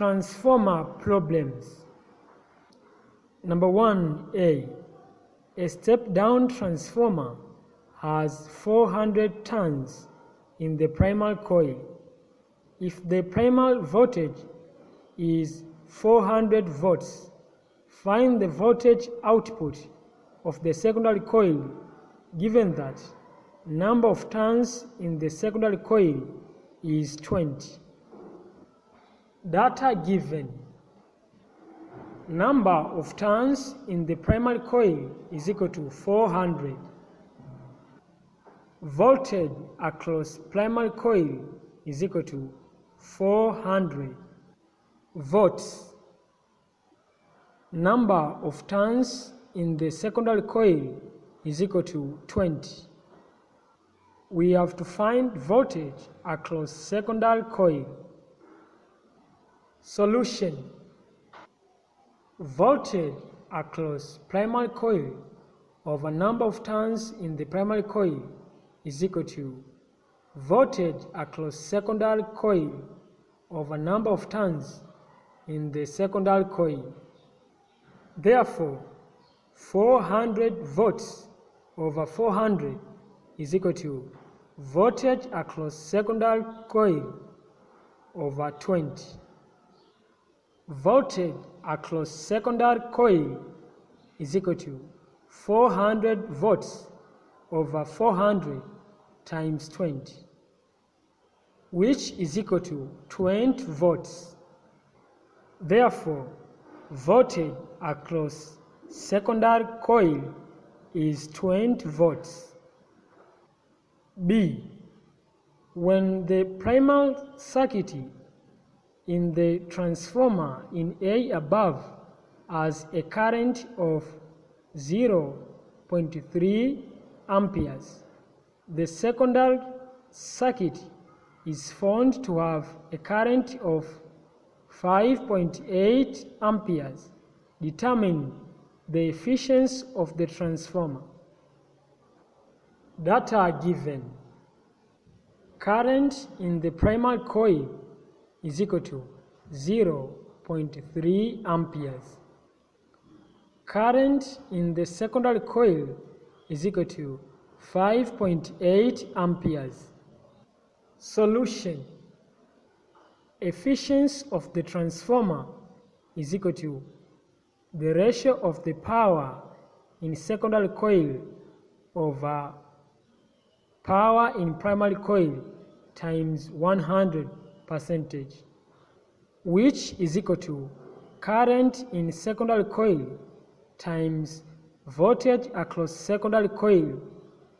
Transformer problems. Number 1A. A step-down transformer has 400 turns in the primary coil. If the primary voltage is 400 volts, find the voltage output of the secondary coil given that number of turns in the secondary coil is 20. Data given. Number of turns in the primary coil is equal to 400. Voltage across primary coil is equal to 400 volts. Number of turns in the secondary coil is equal to 20. We have to find voltage across secondary coil. Solution. Voltage across primary coil over number of turns in the primary coil is equal to voltage across secondary coil over number of turns in the secondary coil. Therefore, 400 volts over 400 is equal to voltage across secondary coil over 20. Voltage across secondary coil is equal to 400 volts over 400 times 20, which is equal to 20 volts. Therefore, voltage across secondary coil is 20 volts. B. When the primary circuit in the transformer in A above has a current of 0.3 amperes, the secondary circuit is found to have a current of 5.8 amperes. Determine the efficiency of the transformer. Data are given. Current in the primary coil is equal to 0.3 amperes. Current in the secondary coil is equal to 5.8 amperes. Solution. Efficiency of the transformer is equal to the ratio of the power in secondary coil over power in primary coil times 100%, which is equal to current in secondary coil times voltage across secondary coil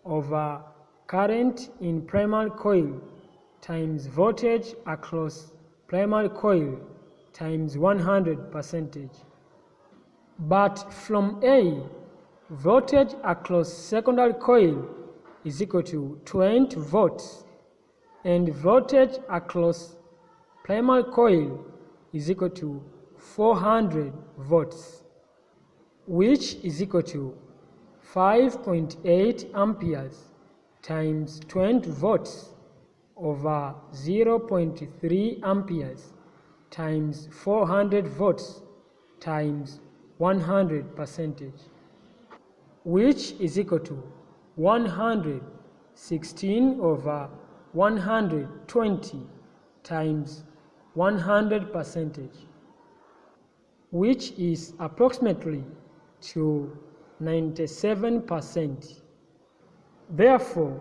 over current in primary coil times voltage across primary coil times 100%. But from A, voltage across secondary coil is equal to 20 volts and voltage across primary coil is equal to 400 volts, which is equal to 5.8 amperes times 20 volts over 0.3 amperes times 400 volts times 100%, which is equal to 116 over 120 times 100%, which is approximately to 97%. Therefore,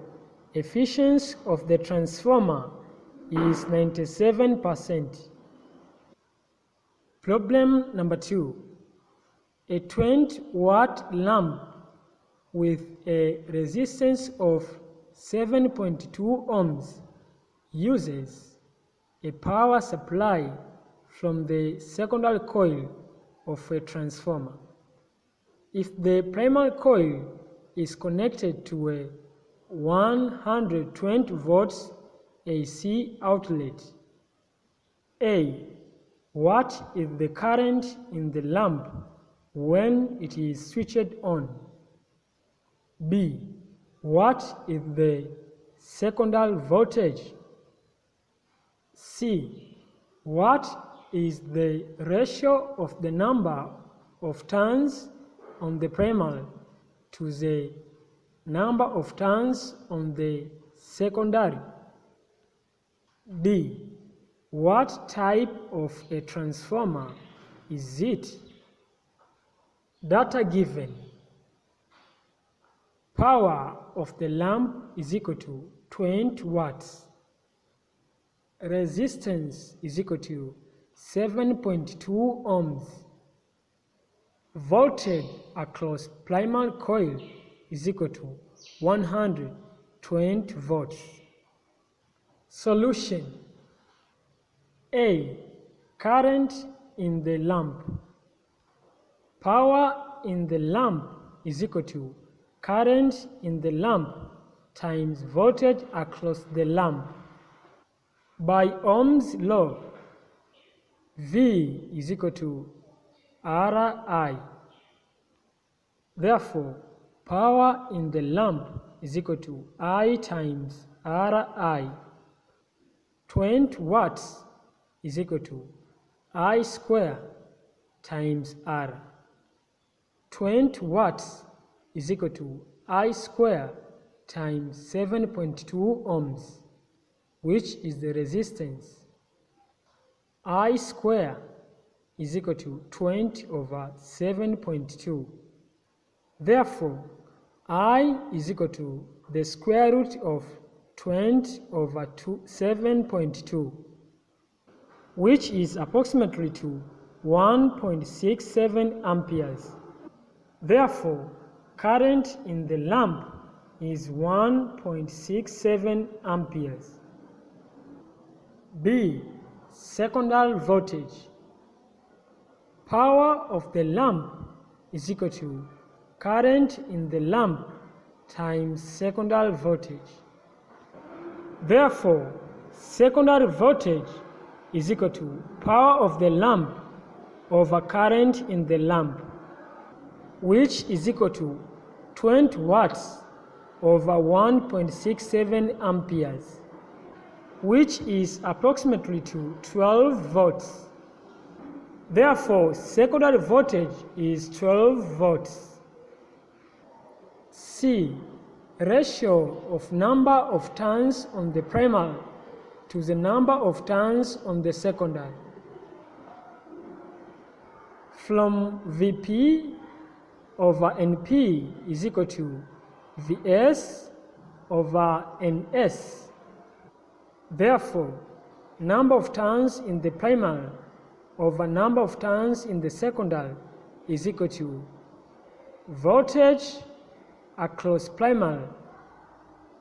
efficiency of the transformer is 97%. Problem number 2. A 20-watt lamp with a resistance of 7.2 ohms uses a power supply from the secondary coil of a transformer. If the primary coil is connected to a 120 volts AC outlet, A. What is the current in the lamp when it is switched on? B. What is the secondary voltage? C. What is the ratio of the number of turns on the primary to the number of turns on the secondary? D. What type of a transformer is it? Data given. Power of the lamp is equal to 20 watts. Resistance is equal to 7.2 ohms. Voltage across primary coil is equal to 120 volts. Solution. A. Current in the lamp. Power in the lamp is equal to current in the lamp times voltage across the lamp. By Ohm's law, V is equal to Ri. Therefore, power in the lamp is equal to I times Ri. 20 watts is equal to I square times R. 20 watts is equal to I square times 7.2 ohms, which is the resistance. I square is equal to 20 over 7.2. Therefore, I is equal to the square root of 20 over 7.2, which is approximately to 1.67 amperes. Therefore, current in the lamp is 1.67 amperes. B. Secondary voltage. Power of the lamp is equal to current in the lamp times secondary voltage. Therefore, secondary voltage is equal to power of the lamp over current in the lamp, which is equal to 20 watts over 1.67 amperes, which is approximately to 12 volts. Therefore, secondary voltage is 12 volts. C. Ratio of number of turns on the primary to the number of turns on the secondary. From Vp over Np is equal to Vs over Ns. Therefore, number of turns in the primary over number of turns in the secondary is equal to voltage across primary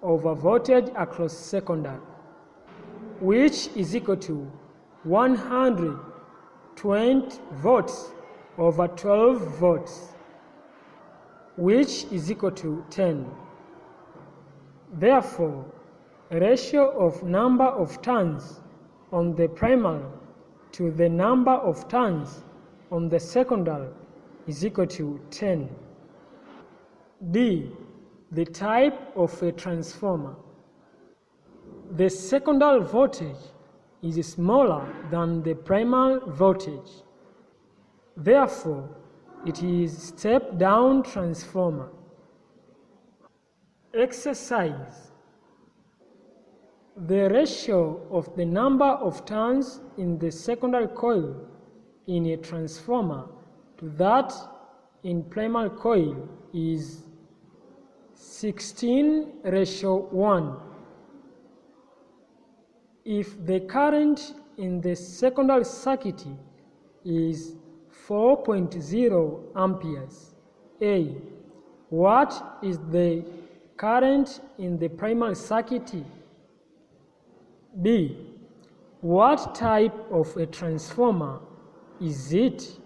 over voltage across secondary, which is equal to 120 volts over 12 volts, which is equal to 10. Therefore, ratio of number of turns on the primary to the number of turns on the secondary is equal to 10. D. The type of a transformer. The secondary voltage is smaller than the primary voltage. Therefore, it is step-down transformer. Exercise. The ratio of the number of turns in the secondary coil in a transformer to that in primary coil is 16:1. If the current in the secondary circuit is 4.0 amperes, A. What is the current in the primary circuit? B. What type of a transformer is it?